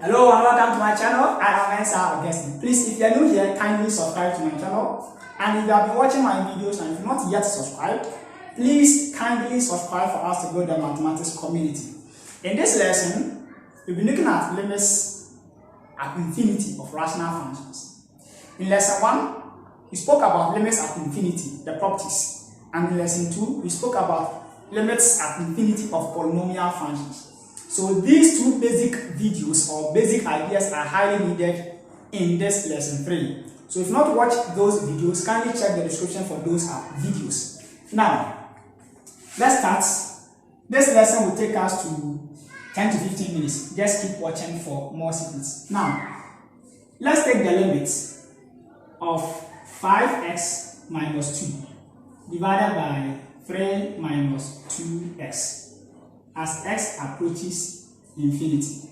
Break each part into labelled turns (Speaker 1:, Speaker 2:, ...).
Speaker 1: Hello and welcome to my channel. I am Mensa Augustine. Please, if you are new here, kindly subscribe to my channel. And if you have been watching my videos and if you're not yet subscribed, please kindly subscribe for us to grow the mathematics community. In this lesson, we'll be looking at limits at infinity of rational functions. In lesson 1, we spoke about limits at infinity, the properties. And in lesson 2, we spoke about limits at infinity of polynomial functions. So these two basic videos or basic ideas are highly needed in this lesson 3. So if you not watched those videos, kindly check the description for those videos. Now, let's start. This lesson will take us to 10 to 15 minutes. Just keep watching for more sequence. Now, let's take the limits of 5x minus 2 divided by 3 minus 2x. As x approaches infinity.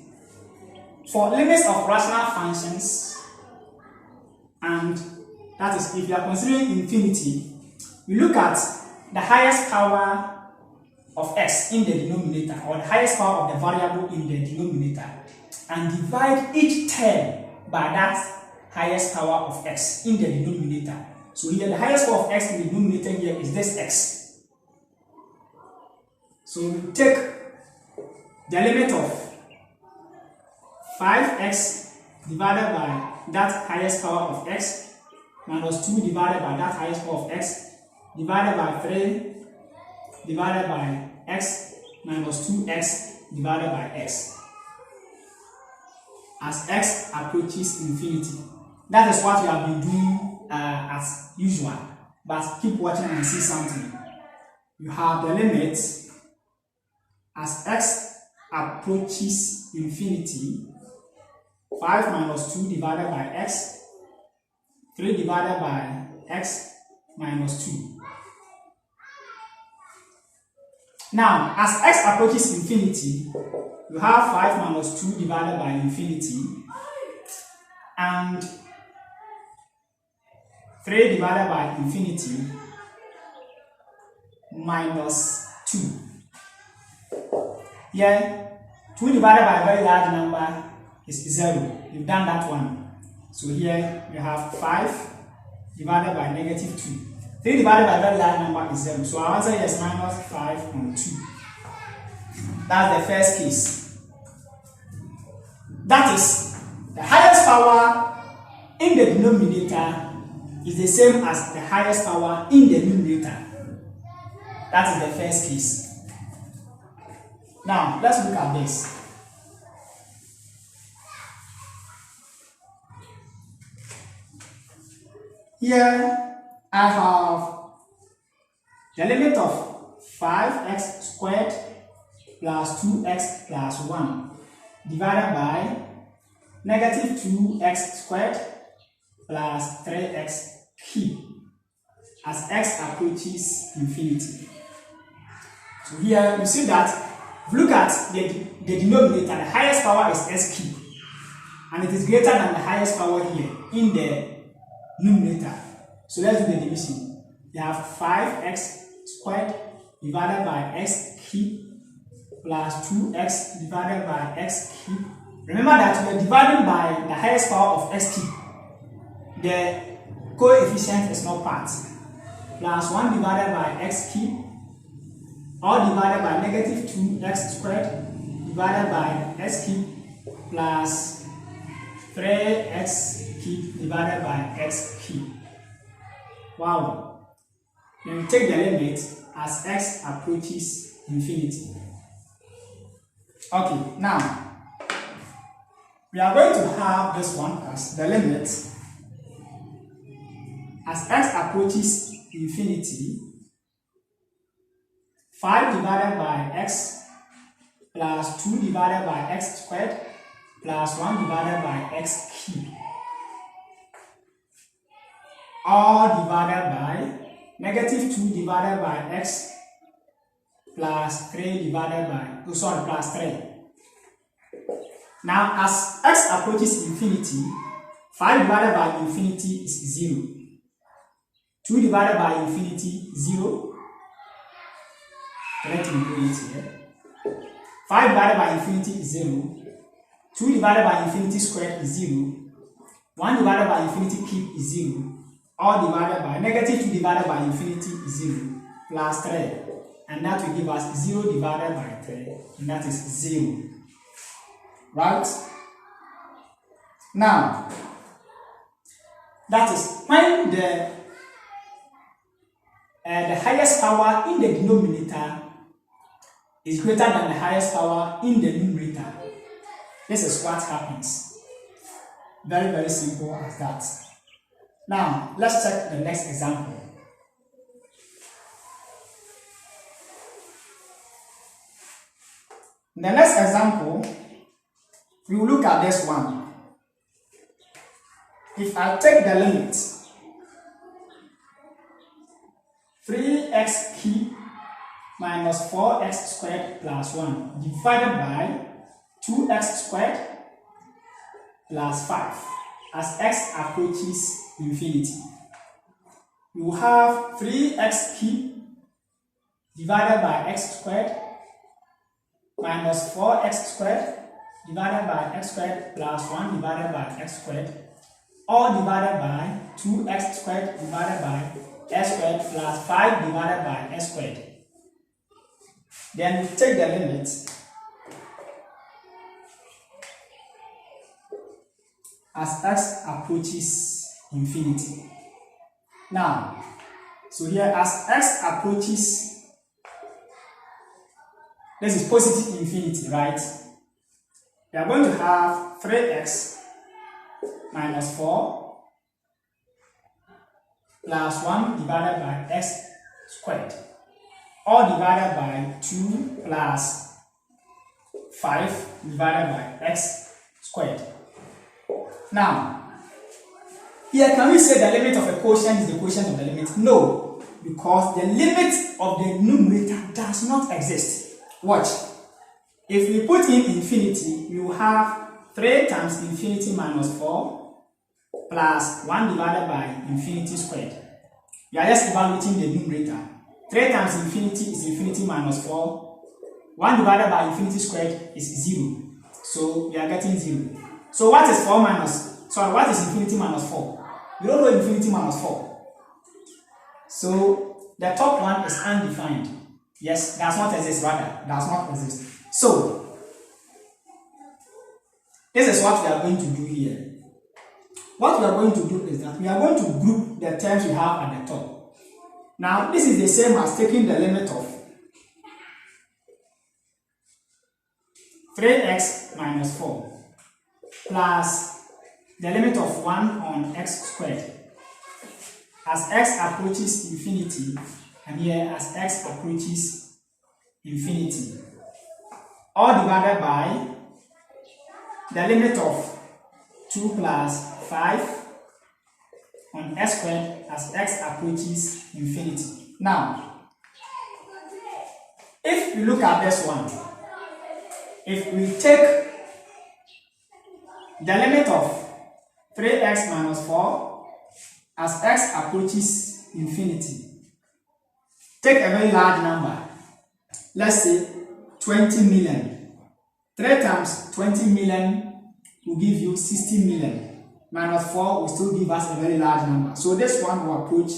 Speaker 1: For limits of rational functions, and that is if you are considering infinity, we look at the highest power of x in the denominator or the highest power of the variable in the denominator and divide each term by that highest power of x in the denominator. So here the highest power of x in the denominator here is this x. So we take the limit of 5x divided by that highest power of x minus 2 divided by that highest power of x divided by 3 divided by x minus 2x divided by x as x approaches infinity. That is what we have been doing as usual, but keep watching and see something. You have the limit as x approaches infinity, 5 minus 2 divided by x, 3 divided by x minus 2. Now, as x approaches infinity, you have 5 minus 2 divided by infinity and 3 divided by infinity minus 2. Here, 2 divided by a very large number is 0. You've done that one. So here we have 5 divided by negative 2. 3 divided by a very large number is 0. So our answer is minus 5 on 2. That's the first case. That is, the highest power in the denominator is the same as the highest power in the numerator. That is the first case. Now, let's look at this. Here, I have the limit of 5x squared plus 2x plus 1 divided by negative 2x squared plus 3x cubed as x approaches infinity. So here, you see that if you look at the denominator, the highest power is x cubed, and it is greater than the highest power here in the numerator. So let's do the division. You have 5x squared divided by x cubed plus 2x divided by x cubed. Remember that we are dividing by the highest power of x cubed. The coefficient is not part. Plus 1 divided by x cubed, or divided by negative 2x squared divided by x cubed plus 3x cubed divided by x cubed. Wow. Then we take the limit as x approaches infinity. Okay, now we are going to have this one as the limit as x approaches infinity. 5 divided by x plus 2 divided by x squared plus 1 divided by x cubed, all divided by negative 2 divided by x plus 3 divided by, plus 3. Now, as x approaches infinity, 5 divided by infinity is 0. 2 divided by infinity, 0. Let me do it here. 5 divided by infinity is 0. 2 divided by infinity squared is 0, 1 divided by infinity cube is 0, all divided by negative 2 divided by infinity is 0, plus 3, and that will give us 0 divided by 3, and that is 0. Right? Now, that is when the highest power in the denominator is greater than the highest power in the numerator. This is what happens. Very, very simple as that. Now, let's check the next example. In the next example, we will look at this one. If I take the limit 3x cubed minus 4x squared plus 1 divided by 2x squared plus 5 as x approaches infinity, you will have 3x cubed divided by x squared minus 4x squared divided by x squared plus 1 divided by x squared, all divided by 2x squared divided by x squared plus 5 divided by x squared. Then we take the limit as x approaches infinity. Now, so here as x approaches, this is positive infinity, right? We are going to have 3x minus 4 plus 1 divided by x squared, all divided by 2 plus 5 divided by x squared. Now, here can we say the limit of a quotient is the quotient of the limit? No, because the limit of the numerator does not exist. Watch. If we put in infinity, we will have 3 times infinity minus 4 plus 1 divided by infinity squared. We are just evaluating the numerator. 3 times infinity is infinity minus 4. 1 divided by infinity squared is 0. So we are getting 0. So what is what is infinity minus 4? We don't know infinity minus 4. So the top one is undefined. Yes, does not exist, rather, does not exist. So this is what we are going to do here. What we are going to do is that we are going to group the terms we have at the top. Now, this is the same as taking the limit of 3x minus 4 plus the limit of 1 on x squared as x approaches infinity, and here as x approaches infinity, all divided by the limit of 2 plus 5 on x squared as x approaches infinity. Now, if we look at this one, if we take the limit of 3x minus 4 as x approaches infinity, take a very large number, let's say 20 million. 3 times 20 million will give you 60 million. Minus 4 will still give us a very large number. So this one will approach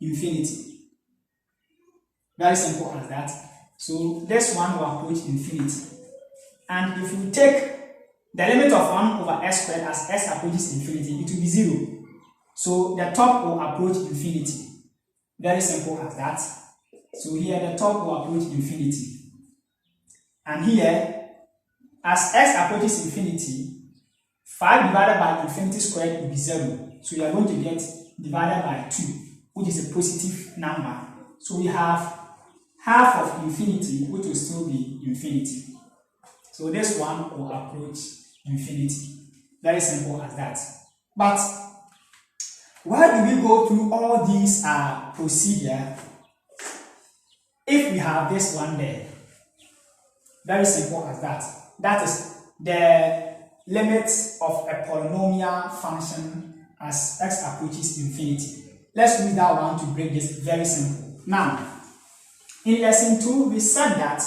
Speaker 1: infinity. Very simple as that. So this one will approach infinity. And if we take the limit of 1 over x squared as x approaches infinity, it will be 0. So the top will approach infinity. Very simple as that. So here the top will approach infinity. And here, as x approaches infinity, 5 divided by infinity squared will be 0. So you are going to get divided by 2, which is a positive number. So we have half of infinity, which will still be infinity. So this one will approach infinity. Very simple as that. But why do we go through all these procedure if we have this one there? Very simple as that. That is the limits of a polynomial function as x approaches infinity. Let's use that one to break this. Very simple. Now, in lesson 2, we said that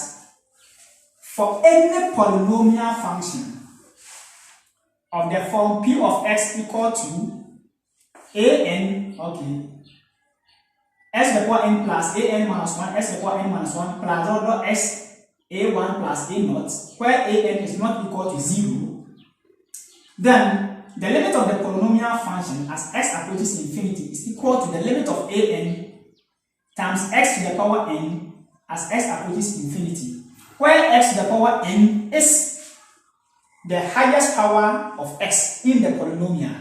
Speaker 1: for any polynomial function of the form P of x equal to an, okay, s to the power n plus an minus 1, s to the power n minus 1 plus dot s a1 plus a naught, where an is not equal to 0, then the limit of the polynomial function as x approaches infinity is equal to the limit of an times x to the power n as x approaches infinity, where x to the power n is the highest power of x in the polynomial,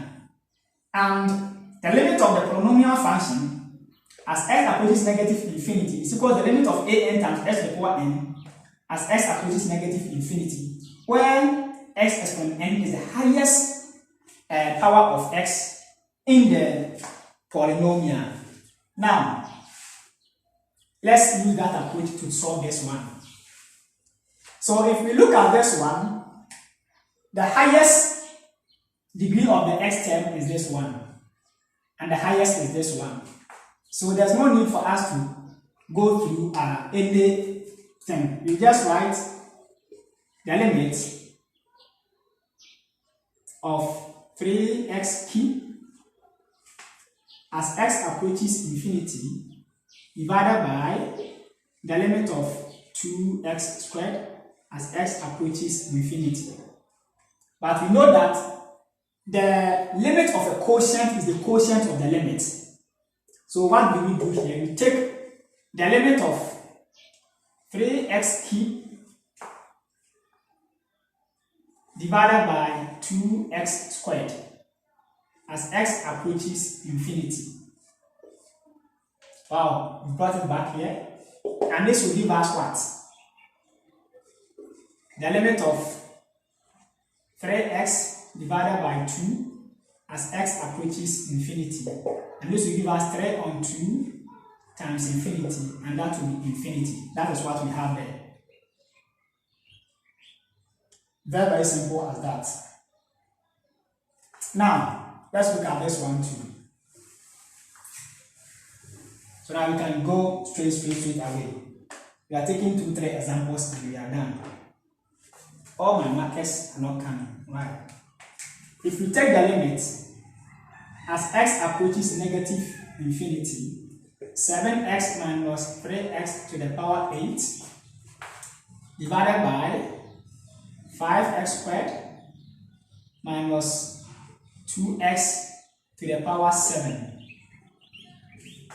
Speaker 1: and the limit of the polynomial function as x approaches negative infinity is equal to the limit of an times x to the power n as x approaches negative infinity, where x exponent n is the highest power of x in the polynomial. Now, let's use that approach to solve this one. So if we look at this one, the highest degree of the x term is this one, and the highest is this one. So there's no need for us to go through anything. We just write the limit of 3x cubed as x approaches infinity divided by the limit of 2x squared as x approaches infinity. But we know that the limit of a quotient is the quotient of the limit. So what do we do here? We take the limit of 3x cubed divided by 2x squared as x approaches infinity. Wow, we brought it back here. And this will give us what? The limit of 3x divided by 2 as x approaches infinity. And this will give us 3 on 2 times infinity, and that will be infinity. That is what we have there. Very, very simple as that. Now, let's look at this one too. So now we can go straight away. We are taking 2, 3 examples and we are done. All my markers are not coming. Why? If we take the limit as x approaches negative infinity, 7x minus 3x to the power 8 divided by 5x squared minus 2x to the power 7.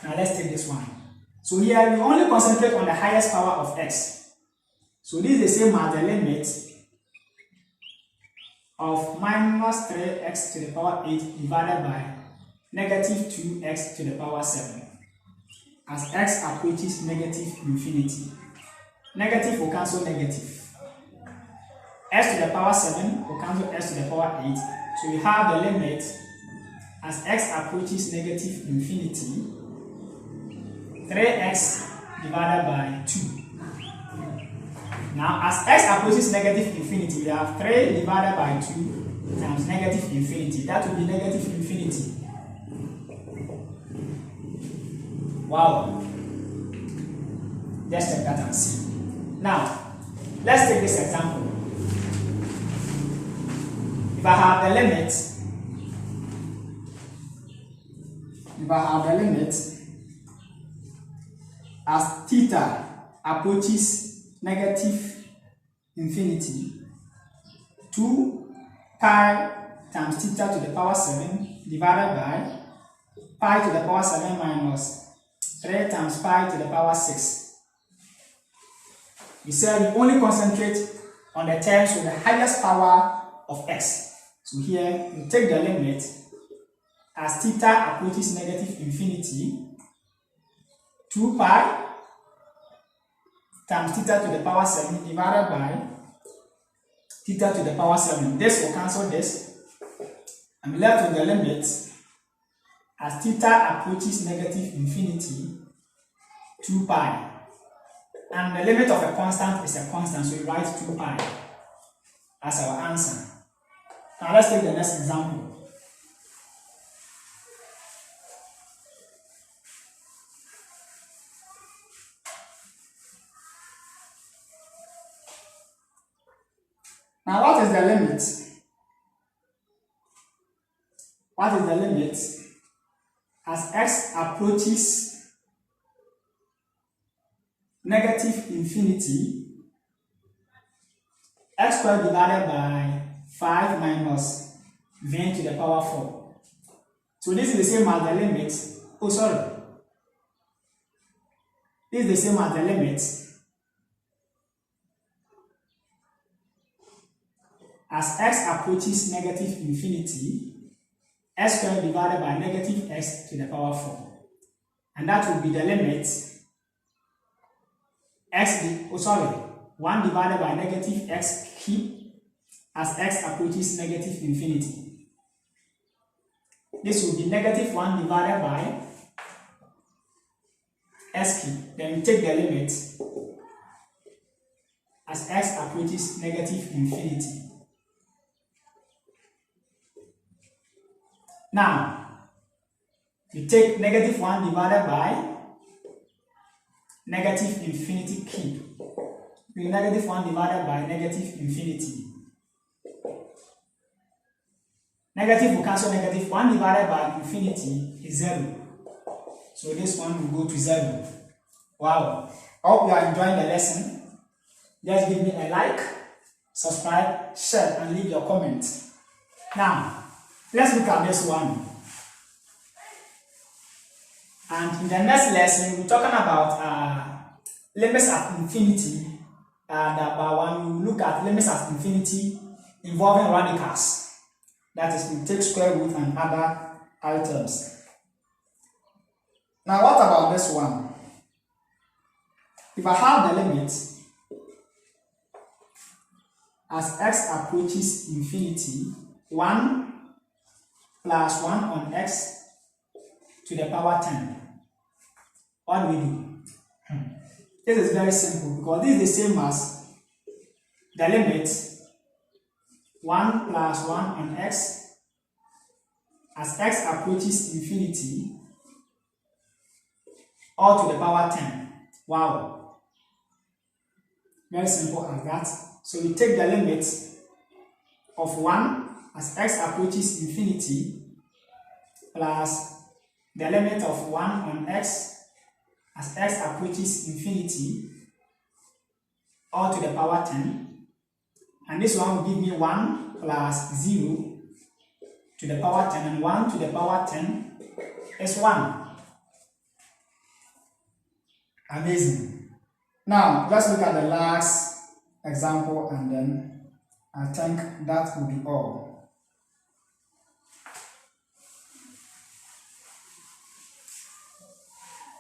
Speaker 1: Now let's take this one. So here we only concentrate on the highest power of x. So this is the same as the limit of minus 3x to the power 8 divided by negative 2x to the power 7 as x approaches negative infinity. Negative will cancel negative. S to the power 7 will cancel s to the power 8. So we have the limit as x approaches negative infinity, 3x divided by 2. Now, as x approaches negative infinity, we have 3 divided by 2 times negative infinity. That will be negative infinity. Wow. Let's check that and see. Now, let's take this example. If I have the limit, as theta approaches negative infinity, 2 pi times theta to the power 7 divided by pi to the power 7 minus 3 times pi to the power 6. We said we only concentrate on the terms with the highest power of x. So here we take the limit as theta approaches negative infinity, 2 pi times theta to the power 7 divided by theta to the power 7. This will cancel this. I'm left with the limit as theta approaches negative infinity, 2 pi. And the limit of a constant is a constant, so we write 2 pi as our answer. Now let's take the next example. Now what is the limit what is the limit as x approaches negative infinity, x squared divided by 5 minus v to the power 4. So this is the same as the limit, this is the same as the limit as x approaches negative infinity, x squared divided by negative x to the power 4. And that will be the limit 1 divided by negative x cubed as x approaches negative infinity. This will be negative 1 divided by x cubed. Then we take the limit as x approaches negative infinity. Now, we take negative 1 divided by negative infinity cube. Negative 1 divided by negative infinity. Negative will cancel negative. 1 divided by infinity is 0. So this one will go to 0. Wow. I hope you are enjoying the lesson. Just give me a like, subscribe, share, and leave your comment. Now, let's look at this one. And in the next lesson, we're talking about limits at infinity. And when we look at limits at infinity involving radicals, that is, we take square root and other items. Now, what about this one? If I have the limit as x approaches infinity, 1 plus 1 on x to the power 10. What do we do? This is very simple because this is the same as the limit 1 plus 1 on x as x approaches infinity all to the power 10. Wow. Very simple as that. So we take the limit of 1 as x approaches infinity plus the limit of 1 on x as x approaches infinity all to the power 10. And this one will give me 1 plus 0 to the power 10, and 1 to the power 10 is 1. Amazing. Now, let's look at the last example, and then I think that will be all.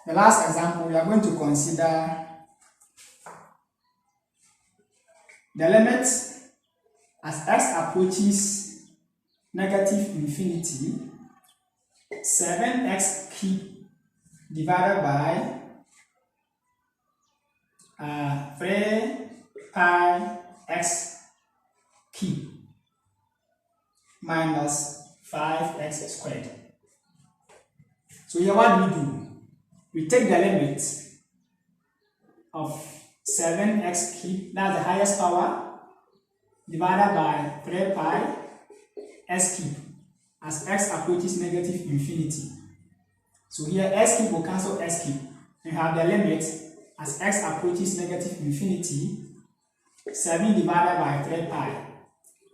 Speaker 1: The last example, we are going to consider the limit as x approaches negative infinity, 7x cubed divided by 3 pi x cubed minus 5x squared. So here what do we do? We take the limit of 7x cubed, that's the highest power, divided by 3 pi s cubed as x approaches negative infinity. So here s cubed will cancel s cubed. We have the limit as x approaches negative infinity, 7 divided by 3 pi.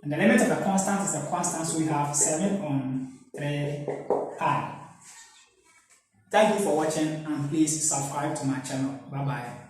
Speaker 1: And the limit of a constant is a constant, so we have 7 on 3 pi. Thank you for watching, and please subscribe to my channel. Bye bye.